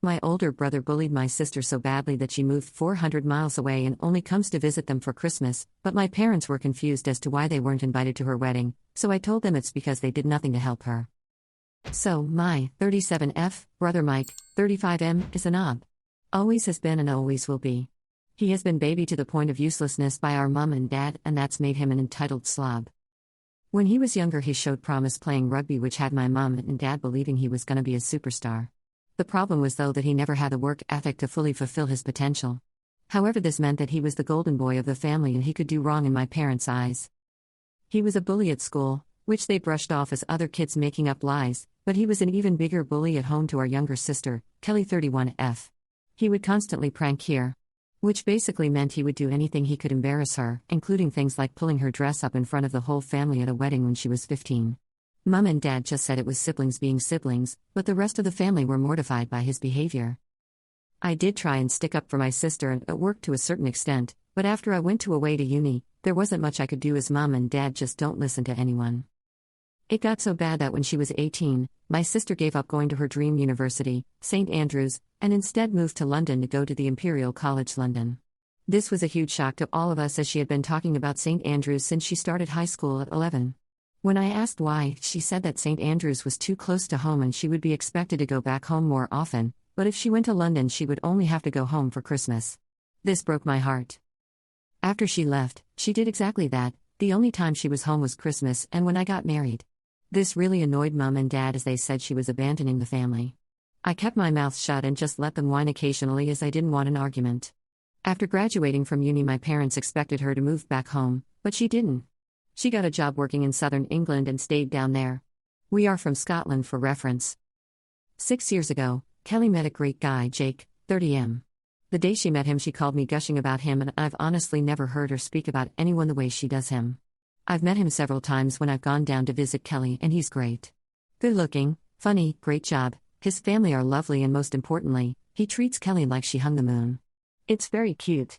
My older brother bullied my sister so badly that she moved 400 miles away and only comes to visit them for Christmas, but my parents were confused as to why they weren't invited to her wedding, so I told them it's because they did nothing to help her. So, my 37F brother Mike, 35M, is a knob. Always has been and always will be. He has been baby to the point of uselessness by our mum and dad, and that's made him an entitled slob. When he was younger, he showed promise playing rugby, which had my mum and dad believing he was going to be a superstar. The problem was, though, that he never had the work ethic to fully fulfill his potential. However, this meant that he was the golden boy of the family and he could do wrong in my parents' eyes. He was a bully at school, which they brushed off as other kids making up lies, but he was an even bigger bully at home to our younger sister, Kelly 31F. He would constantly prank her, which basically meant he would do anything he could embarrass her, including things like pulling her dress up in front of the whole family at a wedding when she was 15. Mum and dad just said it was siblings being siblings, but the rest of the family were mortified by his behavior. I did try and stick up for my sister, and it worked to a certain extent, but after I went away to uni, there wasn't much I could do as mum and dad just don't listen to anyone. It got so bad that when she was 18, my sister gave up going to her dream university, St. Andrews, and instead moved to London to go to the Imperial College London. This was a huge shock to all of us, as she had been talking about St. Andrews since she started high school at 11. When I asked why, she said that St. Andrews was too close to home and she would be expected to go back home more often, but if she went to London she would only have to go home for Christmas. This broke my heart. After she left, she did exactly that. The only time she was home was Christmas and when I got married. This really annoyed mum and dad, as they said she was abandoning the family. I kept my mouth shut and just let them whine occasionally, as I didn't want an argument. After graduating from uni, my parents expected her to move back home, but she didn't. She got a job working in southern England and stayed down there. We are from Scotland for reference. 6 years ago, Kelly met a great guy, Jake, 30M. The day she met him, she called me gushing about him, and I've honestly never heard her speak about anyone the way she does him. I've met him several times when I've gone down to visit Kelly, and he's great. Good looking, funny, great job, his family are lovely, and most importantly, he treats Kelly like she hung the moon. It's very cute.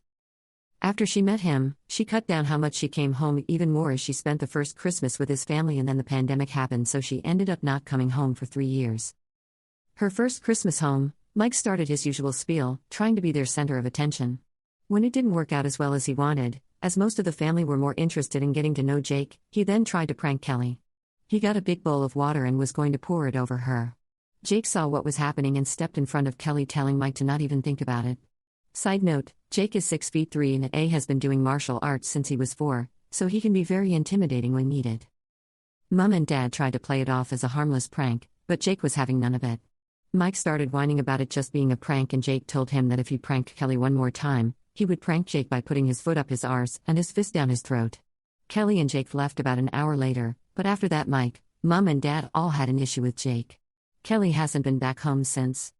After she met him, she cut down how much she came home even more, as she spent the first Christmas with his family and then the pandemic happened, so she ended up not coming home for 3 years. Her first Christmas home, Mike started his usual spiel, trying to be their center of attention. When it didn't work out as well as he wanted, as most of the family were more interested in getting to know Jake, he then tried to prank Kelly. He got a big bowl of water and was going to pour it over her. Jake saw what was happening and stepped in front of Kelly, telling Mike to not even think about it. Side note, Jake is 6'3" and has been doing martial arts since he was 4, so he can be very intimidating when needed. Mum and dad tried to play it off as a harmless prank, but Jake was having none of it. Mike started whining about it just being a prank, and Jake told him that if he pranked Kelly one more time, he would prank Jake by putting his foot up his arse and his fist down his throat. Kelly and Jake left about an hour later, but after that Mike, Mum and dad all had an issue with Jake. Kelly hasn't been back home since.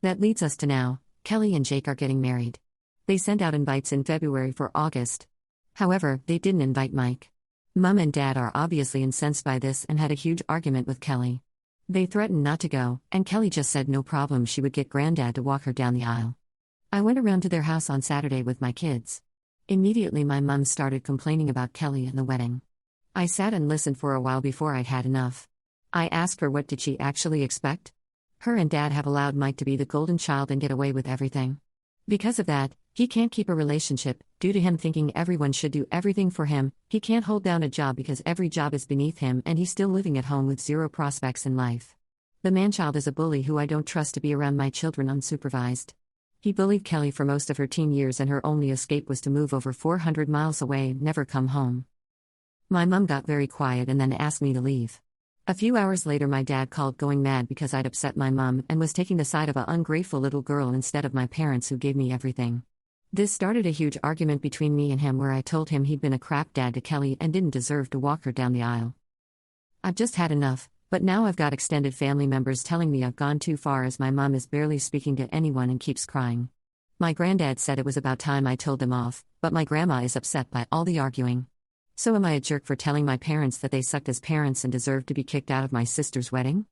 That leads us to now. Kelly and Jake are getting married. They sent out invites in February for August. However, they didn't invite Mike. Mum and dad are obviously incensed by this and had a huge argument with Kelly. They threatened not to go, and Kelly just said no problem, she would get granddad to walk her down the aisle. I went around to their house on Saturday with my kids. Immediately my mum started complaining about Kelly and the wedding. I sat and listened for a while before I'd had enough. I asked her what did she actually expect? Her and dad have allowed Mike to be the golden child and get away with everything. Because of that, he can't keep a relationship, due to him thinking everyone should do everything for him. He can't hold down a job because every job is beneath him, and he's still living at home with zero prospects in life. The man-child is a bully who I don't trust to be around my children unsupervised. He bullied Kelly for most of her teen years, and her only escape was to move over 400 miles away and never come home. My mum got very quiet and then asked me to leave. A few hours later my dad called, going mad because I'd upset my mum and was taking the side of an ungrateful little girl instead of my parents who gave me everything. This started a huge argument between me and him, where I told him he'd been a crap dad to Kelly and didn't deserve to walk her down the aisle. I've just had enough, but now I've got extended family members telling me I've gone too far, as my mum is barely speaking to anyone and keeps crying. My granddad said it was about time I told them off, but my grandma is upset by all the arguing. So am I a jerk for telling my parents that they sucked as parents and deserve to be kicked out of my sister's wedding?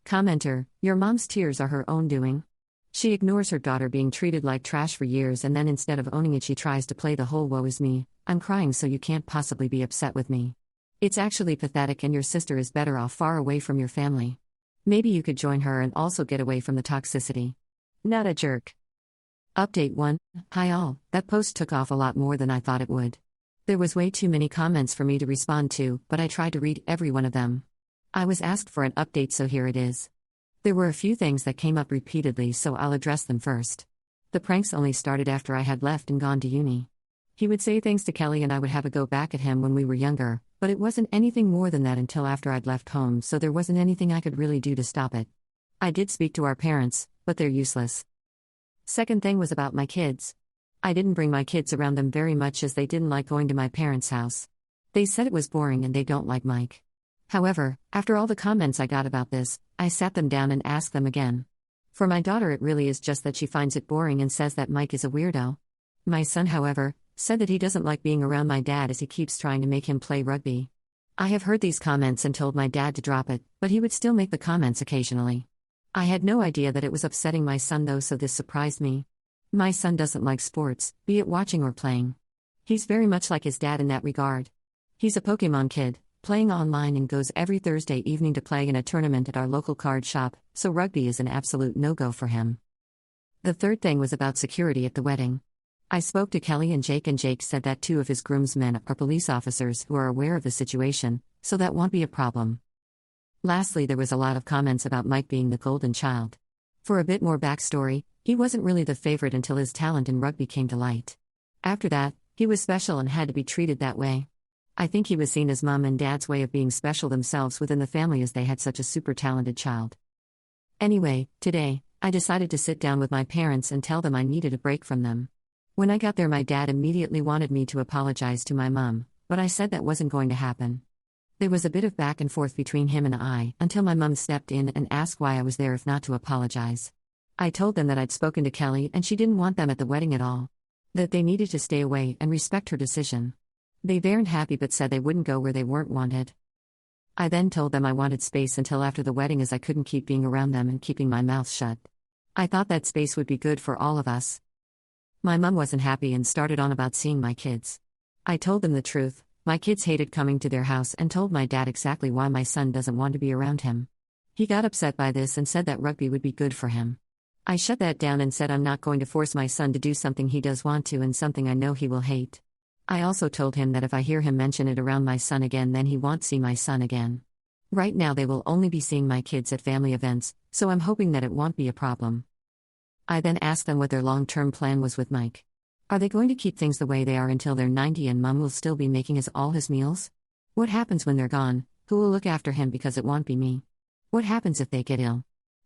Commenter: your mom's tears are her own doing. She ignores her daughter being treated like trash for years, and then instead of owning it she tries to play the whole woe is me, I'm crying so you can't possibly be upset with me. It's actually pathetic, and your sister is better off far away from your family. Maybe you could join her and also get away from the toxicity. Not a jerk. Update 1. Hi all, that post took off a lot more than I thought it would. There was way too many comments for me to respond to, but I tried to read every one of them. I was asked for an update, so here it is. There were a few things that came up repeatedly, so I'll address them first. The pranks only started after I had left and gone to uni. He would say things to Kelly and I would have a go back at him when we were younger, but it wasn't anything more than that until after I'd left home, so there wasn't anything I could really do to stop it. I did speak to our parents, but they're useless. Second thing was about my kids. I didn't bring my kids around them very much as they didn't like going to my parents' house. They said it was boring and they don't like Mike. However, after all the comments I got about this, I sat them down and asked them again. For my daughter, it really is just that she finds it boring and says that Mike is a weirdo. My son, however, said that he doesn't like being around my dad as he keeps trying to make him play rugby. I have heard these comments and told my dad to drop it, but he would still make the comments occasionally. I had no idea that it was upsetting my son though, so this surprised me. My son doesn't like sports, be it watching or playing. He's very much like his dad in that regard. He's a Pokemon kid, playing online, and goes every Thursday evening to play in a tournament at our local card shop, so rugby is an absolute no-go for him. The third thing was about security at the wedding. I spoke to Kelly and Jake said that 2 of his groomsmen are police officers who are aware of the situation, so that won't be a problem. Lastly, there was a lot of comments about Mike being the golden child. For a bit more backstory, he wasn't really the favorite until his talent in rugby came to light. After that, he was special and had to be treated that way. I think he was seen as mom and dad's way of being special themselves within the family as they had such a super talented child. Anyway, today, I decided to sit down with my parents and tell them I needed a break from them. When I got there, my dad immediately wanted me to apologize to my mom, but I said that wasn't going to happen. There was a bit of back and forth between him and I until my mom stepped in and asked why I was there if not to apologize. I told them that I'd spoken to Kelly and she didn't want them at the wedding at all. That they needed to stay away and respect her decision. They weren't happy but said they wouldn't go where they weren't wanted. I then told them I wanted space until after the wedding as I couldn't keep being around them and keeping my mouth shut. I thought that space would be good for all of us. My mom wasn't happy and started on about seeing my kids. I told them the truth. My kids hated coming to their house and told my dad exactly why my son doesn't want to be around him. He got upset by this and said that rugby would be good for him. I shut that down and said I'm not going to force my son to do something he does want to and something I know he will hate. I also told him that if I hear him mention it around my son again, then he won't see my son again. Right now they will only be seeing my kids at family events, so I'm hoping that it won't be a problem. I then asked them what their long-term plan was with Mike. Are they going to keep things the way they are until they're 90 and mom will still be making all his meals? What happens when they're gone? Who will look after him because it won't be me? What happens if they get ill?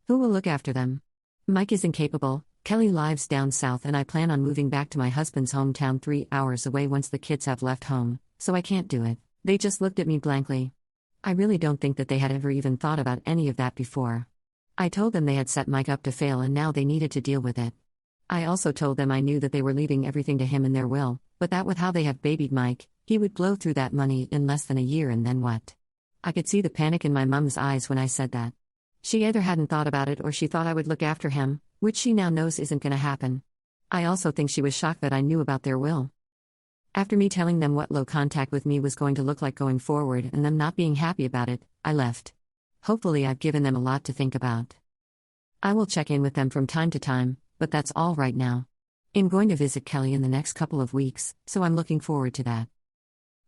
Who will look after them? Mike is incapable. Kelly lives down south and I plan on moving back to my husband's hometown 3 hours away once the kids have left home, so I can't do it. They just looked at me blankly. I really don't think that they had ever even thought about any of that before. I told them they had set Mike up to fail and now they needed to deal with it. I also told them I knew that they were leaving everything to him in their will, but that with how they have babied Mike, he would blow through that money in less than a year and then what? I could see the panic in my mom's eyes when I said that. She either hadn't thought about it or she thought I would look after him, which she now knows isn't going to happen. I also think she was shocked that I knew about their will. After me telling them what low contact with me was going to look like going forward and them not being happy about it, I left. Hopefully I've given them a lot to think about. I will check in with them from time to time, but that's all right now. I'm going to visit Kelly in the next couple of weeks, so I'm looking forward to that.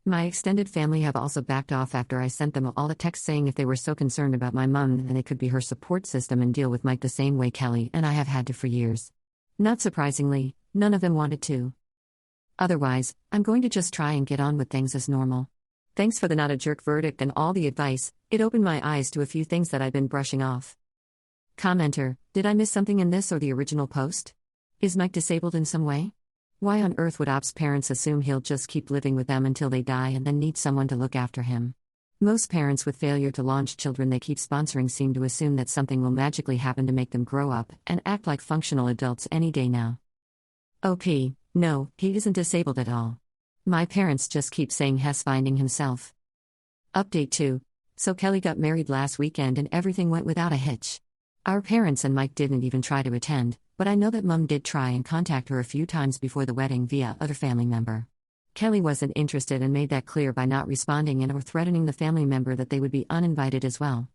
My extended family have also backed off after I sent them all a text saying if they were so concerned about my mom then they could be her support system and deal with Mike the same way Kelly and I have had to for years. Not surprisingly, none of them wanted to. Otherwise, I'm going to just try and get on with things as normal. Thanks for the not a jerk verdict and all the advice, it opened my eyes to a few things that I've been brushing off. Commenter, did I miss something in this or the original post? Is Mike disabled in some way? Why on earth would Op's parents assume he'll just keep living with them until they die and then need someone to look after him? Most parents with failure to launch children they keep sponsoring seem to assume that something will magically happen to make them grow up and act like functional adults any day now. OP, no, he isn't disabled at all. My parents just keep saying he's finding himself. Update 2. So Kelly got married last weekend and everything went without a hitch. Our parents and Mike didn't even try to attend, but I know that Mom did try and contact her a few times before the wedding via other family member. Kelly wasn't interested and made that clear by not responding and or threatening the family member that they would be uninvited as well.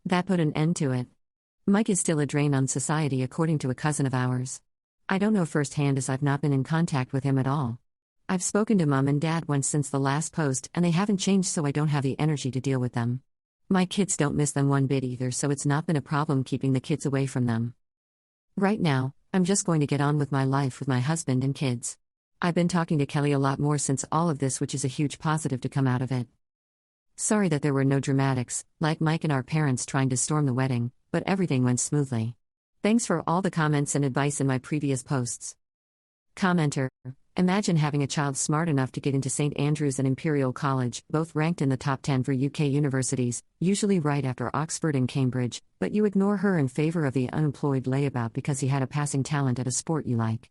That put an end to it. Mike is still a drain on society, according to a cousin of ours. I don't know firsthand as I've not been in contact with him at all. I've spoken to Mom and Dad once since the last post and they haven't changed, so I don't have the energy to deal with them. My kids don't miss them one bit either, so it's not been a problem keeping the kids away from them. Right now, I'm just going to get on with my life with my husband and kids. I've been talking to Kelly a lot more since all of this, which is a huge positive to come out of it. Sorry that there were no dramatics, like Mike and our parents trying to storm the wedding, but everything went smoothly. Thanks for all the comments and advice in my previous posts. Commenter: Imagine having a child smart enough to get into St. Andrews and Imperial College, both ranked in the top 10 for UK universities, usually right after Oxford and Cambridge, but you ignore her in favor of the unemployed layabout because he had a passing talent at a sport you like.